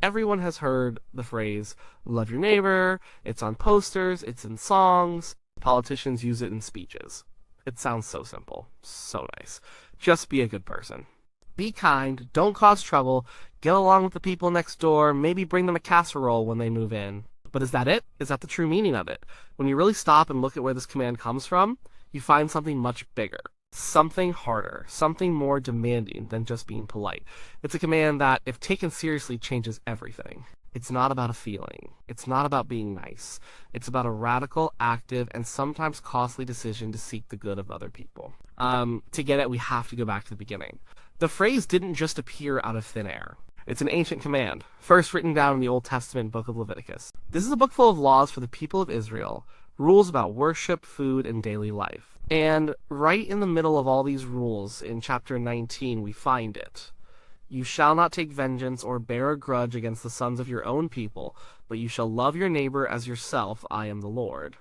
Everyone has heard the phrase, love your neighbor. It's on posters, it's in songs. Politicians use it in speeches. It sounds so simple, so nice. Just be a good person. Be kind, don't cause trouble, get along with the people next door, maybe bring them a casserole when they move in. But is that it? Is that the true meaning of it? When you really stop and look at where this command comes from, you find something much bigger. Something harder, something more demanding than just being polite. It's a command that, if taken seriously, changes everything. It's not about a feeling. It's not about being nice. It's about a radical, active, and sometimes costly decision to seek the good of other people. To get it, we have to go back to the beginning. The phrase didn't just appear out of thin air. It's an ancient command, first written down in the Old Testament book of Leviticus. This is a book full of laws for the people of Israel, rules about worship, food, and daily life. And right in the middle of all these rules, in chapter 19, we find it. You shall not take vengeance or bear a grudge against the sons of your own people, but you shall love your neighbor as yourself. I am the Lord.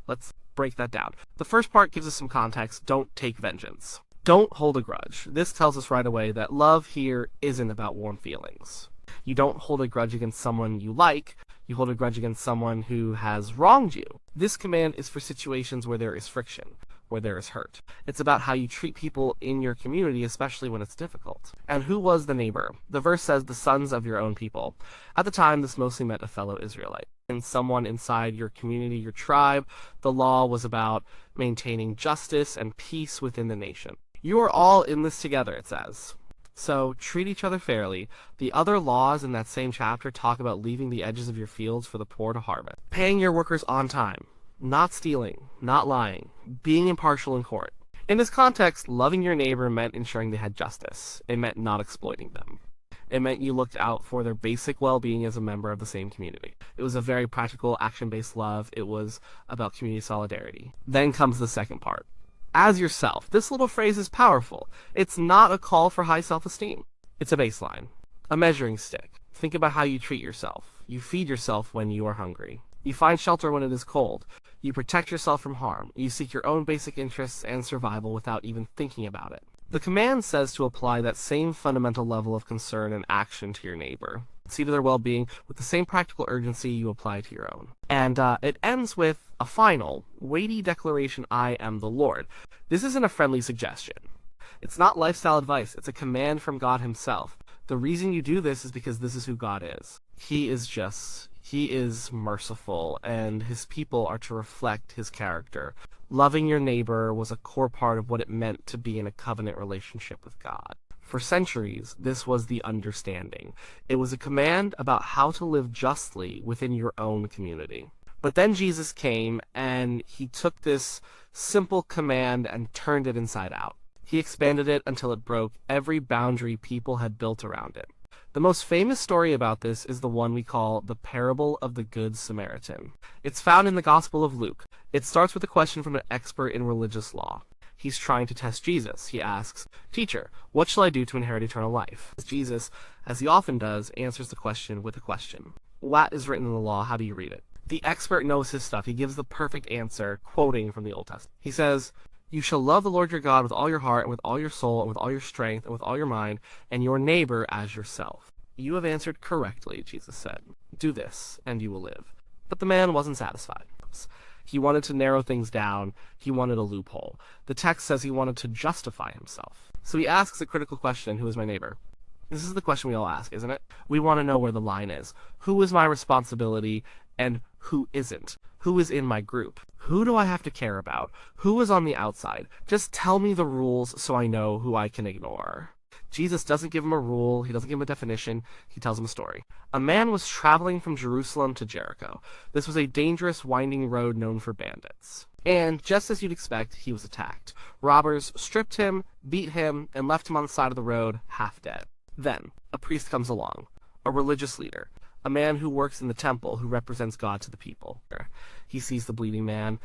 Let's break that down. The first part gives us some context. Don't take vengeance. Don't hold a grudge. This tells us right away that love here isn't about warm feelings. You don't hold a grudge against someone you like. You hold a grudge against someone who has wronged you. This command is for situations where there is friction, where there is hurt. It's about how you treat people in your community, especially when it's difficult. And who was the neighbor? The verse says the sons of your own people. At the time, this mostly meant a fellow Israelite. And someone inside your community, your tribe. The law was about maintaining justice and peace within the nation. You are all in this together, it says. So treat each other fairly. The other laws in that same chapter talk about leaving the edges of your fields for the poor to harvest. Paying your workers on time. Not stealing, not lying, being impartial in court. In this context, loving your neighbor meant ensuring they had justice. It meant not exploiting them. It meant you looked out for their basic well-being as a member of the same community. It was a very practical, action-based love. It was about community solidarity. Then comes the second part. As yourself. This little phrase is powerful. It's not a call for high self-esteem. It's a baseline, a measuring stick. Think about how you treat yourself. You feed yourself when you are hungry. You find shelter when it is cold. You protect yourself from harm. You seek your own basic interests and survival without even thinking about it. The command says to apply that same fundamental level of concern and action to your neighbor. See to their well-being with the same practical urgency you apply to your own. And it ends with a final, weighty declaration, I am the Lord. This isn't a friendly suggestion. It's not lifestyle advice. It's a command from God himself. The reason you do this is because this is who God is. He is just. He is merciful, and his people are to reflect his character. Loving your neighbor was a core part of what it meant to be in a covenant relationship with God. For centuries, this was the understanding. It was a command about how to live justly within your own community. But then Jesus came, and he took this simple command and turned it inside out. He expanded it until it broke every boundary people had built around it. The most famous story about this is the one we call the parable of the Good Samaritan. It's found in the Gospel of Luke. It starts with a question from an expert in religious law. He's trying to test Jesus. He asks, "Teacher, what shall I do to inherit eternal life?" Jesus, as he often does, answers the question with a question. What is written in the law? How do you read it? The expert knows his stuff. He gives the perfect answer, quoting from the Old Testament. He says, "You shall love the Lord your God with all your heart, and with all your soul, and with all your strength, and with all your mind, and your neighbor as yourself." "You have answered correctly," Jesus said. "Do this, and you will live." But the man wasn't satisfied. He wanted to narrow things down. He wanted a loophole. The text says he wanted to justify himself. So he asks a critical question, who is my neighbor? This is the question we all ask, isn't it? We want to know where the line is. Who is my responsibility, and who isn't? Who is in my group? Who do I have to care about? Who is on the outside? Just tell me the rules so I know who I can ignore. Jesus doesn't give him a rule. He doesn't give him a definition. He tells him a story. A man was traveling from Jerusalem to Jericho. This was a dangerous, winding road known for bandits. And just as you'd expect, he was attacked. Robbers stripped him, beat him, and left him on the side of the road, half dead. Then, a priest comes along, a religious leader, a man who works in the temple who represents God to the people. He sees the bleeding man,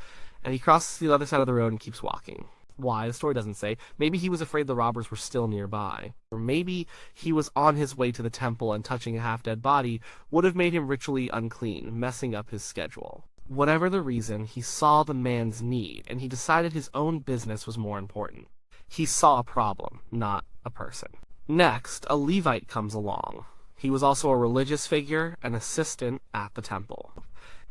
and he crosses to the other side of the road and keeps walking. Why? The story doesn't say. Maybe he was afraid the robbers were still nearby. Or maybe he was on his way to the temple and touching a half-dead body would have made him ritually unclean, messing up his schedule. Whatever the reason, he saw the man's need, and he decided his own business was more important. He saw a problem, not a person. Next, a Levite comes along. He was also a religious figure, an assistant at the temple.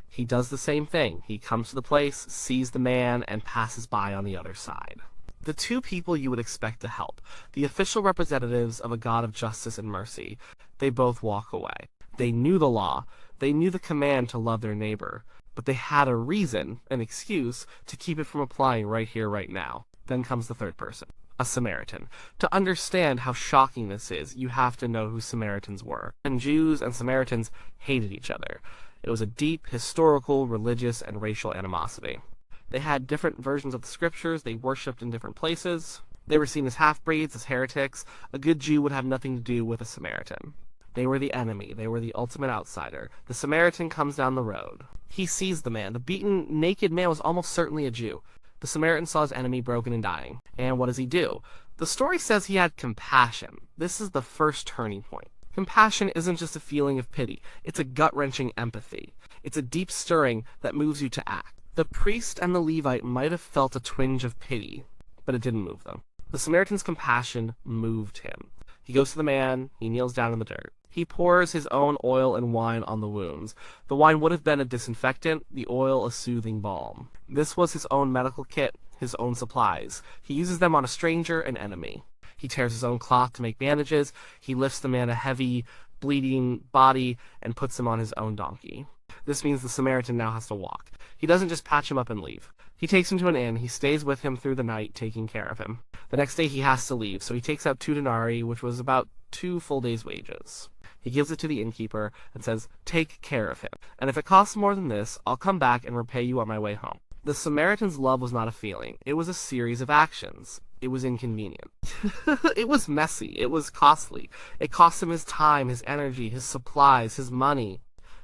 He does the same thing. He comes to the place, sees the man, and passes by on the other side. The two people you would expect to help, the official representatives of a God of justice and mercy, they both walk away. They knew the law. They knew the command to love their neighbor. But they had a reason, an excuse, to keep it from applying right here, right now. Then comes the third person, a Samaritan. To understand how shocking this is, you have to know who Samaritans were. And Jews and Samaritans hated each other. It was a deep, historical, religious, and racial animosity. They had different versions of the scriptures, they worshipped in different places. They were seen as half-breeds, as heretics. A good Jew would have nothing to do with a Samaritan. They were the enemy. They were the ultimate outsider. The Samaritan comes down the road. He sees the man. The beaten, naked man was almost certainly a Jew. The Samaritan saw his enemy broken and dying. And what does he do? The story says he had compassion. This is the first turning point. Compassion isn't just a feeling of pity. It's a gut-wrenching empathy. It's a deep stirring that moves you to act. The priest and the Levite might have felt a twinge of pity, but it didn't move them. The Samaritan's compassion moved him. He goes to the man. He kneels down in the dirt. He pours his own oil and wine on the wounds. The wine would have been a disinfectant, the oil a soothing balm. This was his own medical kit, his own supplies. He uses them on a stranger, an enemy. He tears his own cloth to make bandages. He lifts the man a heavy, bleeding body and puts him on his own donkey. This means the Samaritan now has to walk. He doesn't just patch him up and leave. He takes him to an inn. He stays with him through the night, taking care of him. The next day he has to leave, so he takes out 2 denarii, which was about 2 full days' wages. He gives it to the innkeeper and says, "Take care of him, and if it costs more than this, I'll come back and repay you on my way home." The Samaritan's love was not a feeling. It was a series of actions. It was inconvenient. It was messy. It was costly. It cost him his time, his energy, his supplies, his money.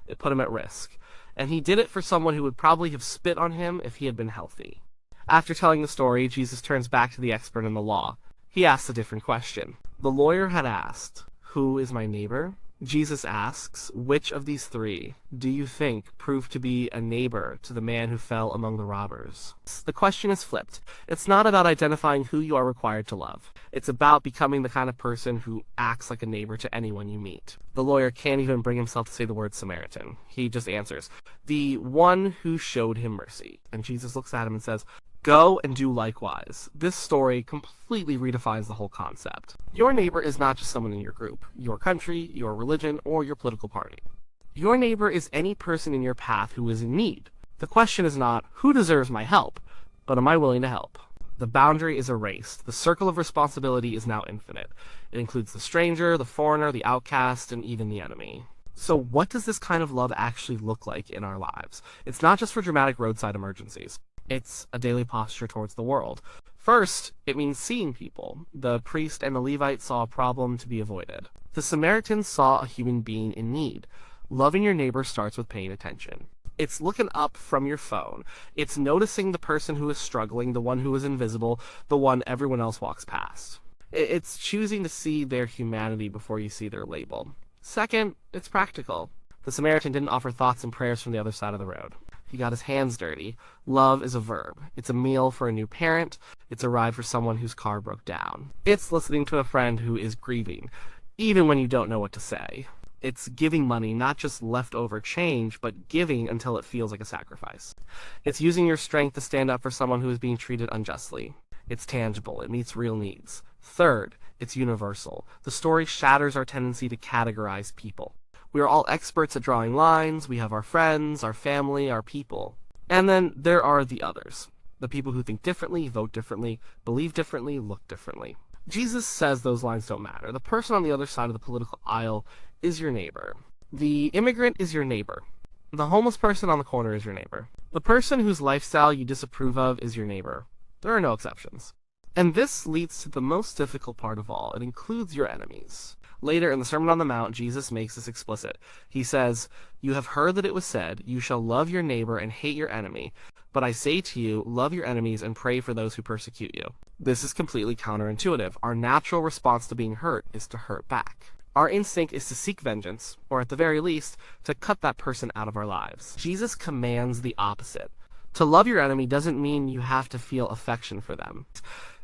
It put him at risk. And he did it for someone who would probably have spit on him if he had been healthy. After telling the story, Jesus turns back to the expert in the law. He asks a different question. The lawyer had asked, "Who is my neighbor?" Jesus asks, "Which of these 3 do you think proved to be a neighbor to the man who fell among the robbers?" The question is flipped. It's not about identifying who you are required to love. It's about becoming the kind of person who acts like a neighbor to anyone you meet. The lawyer can't even bring himself to say the word Samaritan. He just answers, "The one who showed him mercy." And Jesus looks at him and says, "Go and do likewise." This story completely redefines the whole concept. Your neighbor is not just someone in your group, your country, your religion, or your political party. Your neighbor is any person in your path who is in need. The question is not, who deserves my help, but am I willing to help? The boundary is erased. The circle of responsibility is now infinite. It includes the stranger, the foreigner, the outcast, and even the enemy. So what does this kind of love actually look like in our lives? It's not just for dramatic roadside emergencies. It's a daily posture towards the world. First, it means seeing people. The priest and the Levite saw a problem to be avoided. The Samaritan saw a human being in need. Loving your neighbor starts with paying attention. It's looking up from your phone. It's noticing the person who is struggling, the one who is invisible, the one everyone else walks past. It's choosing to see their humanity before you see their label. Second, it's practical. The Samaritan didn't offer thoughts and prayers from the other side of the road. He got his hands dirty. Love is a verb. It's a meal for a new parent. It's a ride for someone whose car broke down. It's listening to a friend who is grieving, even when you don't know what to say. It's giving money, not just leftover change, but giving until it feels like a sacrifice. It's using your strength to stand up for someone who is being treated unjustly. It's tangible. It meets real needs. Third, it's universal. The story shatters our tendency to categorize people. We are all experts at drawing lines. We have our friends, our family, our people. And then there are the others. The people who think differently, vote differently, believe differently, look differently. Jesus says those lines don't matter. The person on the other side of the political aisle is your neighbor. The immigrant is your neighbor. The homeless person on the corner is your neighbor. The person whose lifestyle you disapprove of is your neighbor. There are no exceptions. And this leads to the most difficult part of all. It includes your enemies. Later in the Sermon on the Mount, Jesus makes this explicit. He says, "You have heard that it was said, 'You shall love your neighbor and hate your enemy.' But I say to you, love your enemies and pray for those who persecute you." This is completely counterintuitive. Our natural response to being hurt is to hurt back. Our instinct is to seek vengeance, or at the very least, to cut that person out of our lives. Jesus commands the opposite. To love your enemy doesn't mean you have to feel affection for them.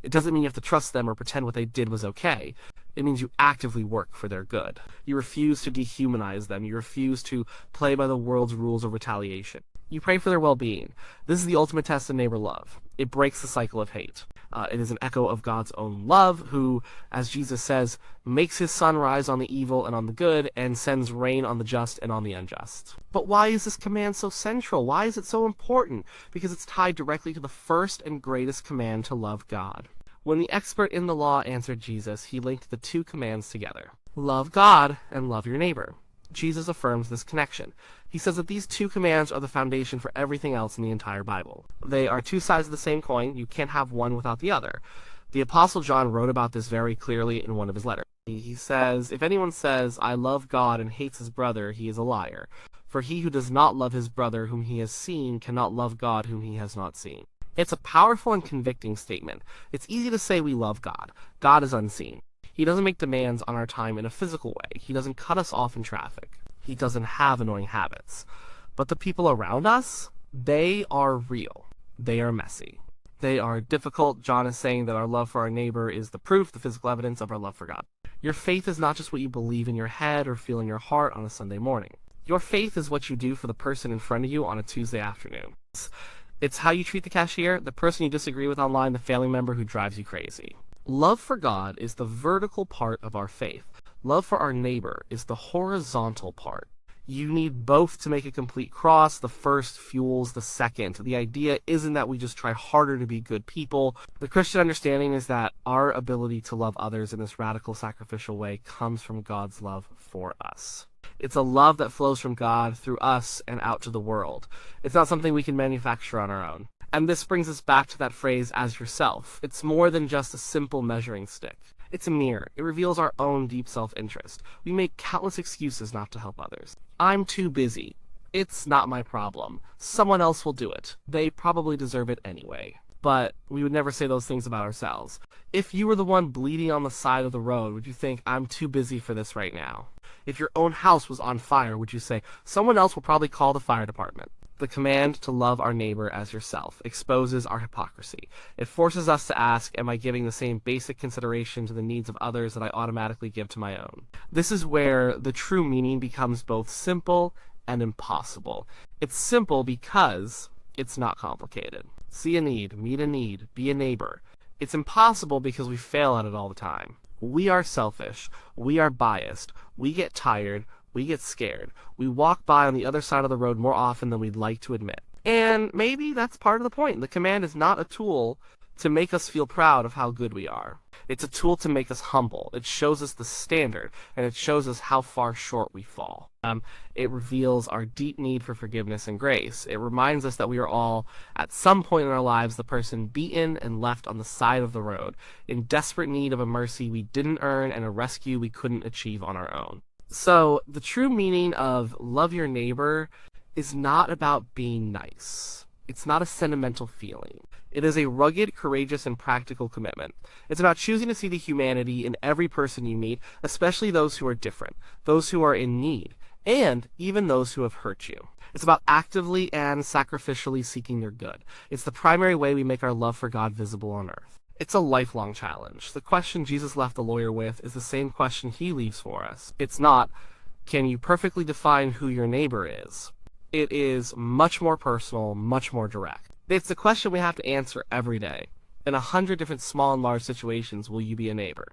It doesn't mean you have to trust them or pretend what they did was okay. It means you actively work for their good. You refuse to dehumanize them. You refuse to play by the world's rules of retaliation. You pray for their well-being. This is the ultimate test of neighbor love. It breaks the cycle of hate. It is an echo of God's own love, who, as Jesus says, makes his sun rise on the evil and on the good, and sends rain on the just and on the unjust. But why is this command so central? Why is it so important? Because it's tied directly to the first and greatest command to love God. When the expert in the law answered Jesus, he linked the two commands together. Love God and love your neighbor. Jesus affirms this connection. He says that these two commands are the foundation for everything else in the entire Bible. They are two sides of the same coin. You can't have one without the other. The Apostle John wrote about this very clearly in one of his letters. He says, "If anyone says, 'I love God,' and hates his brother, he is a liar. For he who does not love his brother whom he has seen cannot love God whom he has not seen." It's a powerful and convicting statement. It's easy to say we love God. God is unseen. He doesn't make demands on our time in a physical way. He doesn't cut us off in traffic. He doesn't have annoying habits. But the people around us, they are real. They are messy. They are difficult. John is saying that our love for our neighbor is the proof, the physical evidence of our love for God. Your faith is not just what you believe in your head or feel in your heart on a Sunday morning. Your faith is what you do for the person in front of you on a Tuesday afternoon. It's how you treat the cashier, the person you disagree with online, the family member who drives you crazy. Love for God is the vertical part of our faith. Love for our neighbor is the horizontal part. You need both to make a complete cross. The first fuels the second. The idea isn't that we just try harder to be good people. The Christian understanding is that our ability to love others in this radical, sacrificial way comes from God's love for us. It's a love that flows from God through us and out to the world. It's not something we can manufacture on our own. And this brings us back to that phrase, "as yourself." It's more than just a simple measuring stick. It's a mirror. It reveals our own deep self-interest. We make countless excuses not to help others. I'm too busy. It's not my problem. Someone else will do it. They probably deserve it anyway. But we would never say those things about ourselves. If you were the one bleeding on the side of the road, would you think, "I'm too busy for this right now"? If your own house was on fire, would you say, "Someone else will probably call the fire department"? The command to love our neighbor as yourself exposes our hypocrisy. It forces us to ask, am I giving the same basic consideration to the needs of others that I automatically give to my own? This is where the true meaning becomes both simple and impossible. It's simple because it's not complicated. See a need, meet a need, be a neighbor. It's impossible because we fail at it all the time. We are selfish. We are biased. We get tired. We get scared. We walk by on the other side of the road more often than we'd like to admit. And maybe that's part of the point. The command is not a tool to make us feel proud of how good we are. It's a tool to make us humble. It shows us the standard, and it shows us how far short we fall. It reveals our deep need for forgiveness and grace. It reminds us that we are all, at some point in our lives, the person beaten and left on the side of the road, in desperate need of a mercy we didn't earn and a rescue we couldn't achieve on our own. So, the true meaning of love your neighbor is not about being nice. It's not a sentimental feeling. It is a rugged, courageous, and practical commitment. It's about choosing to see the humanity in every person you meet, especially those who are different, those who are in need, and even those who have hurt you. It's about actively and sacrificially seeking their good. It's the primary way we make our love for God visible on earth. It's a lifelong challenge. The question Jesus left the lawyer with is the same question he leaves for us. It's not, can you perfectly define who your neighbor is? It is much more personal, much more direct. It's the question we have to answer every day. In 100 different small and large situations, will you be a neighbor?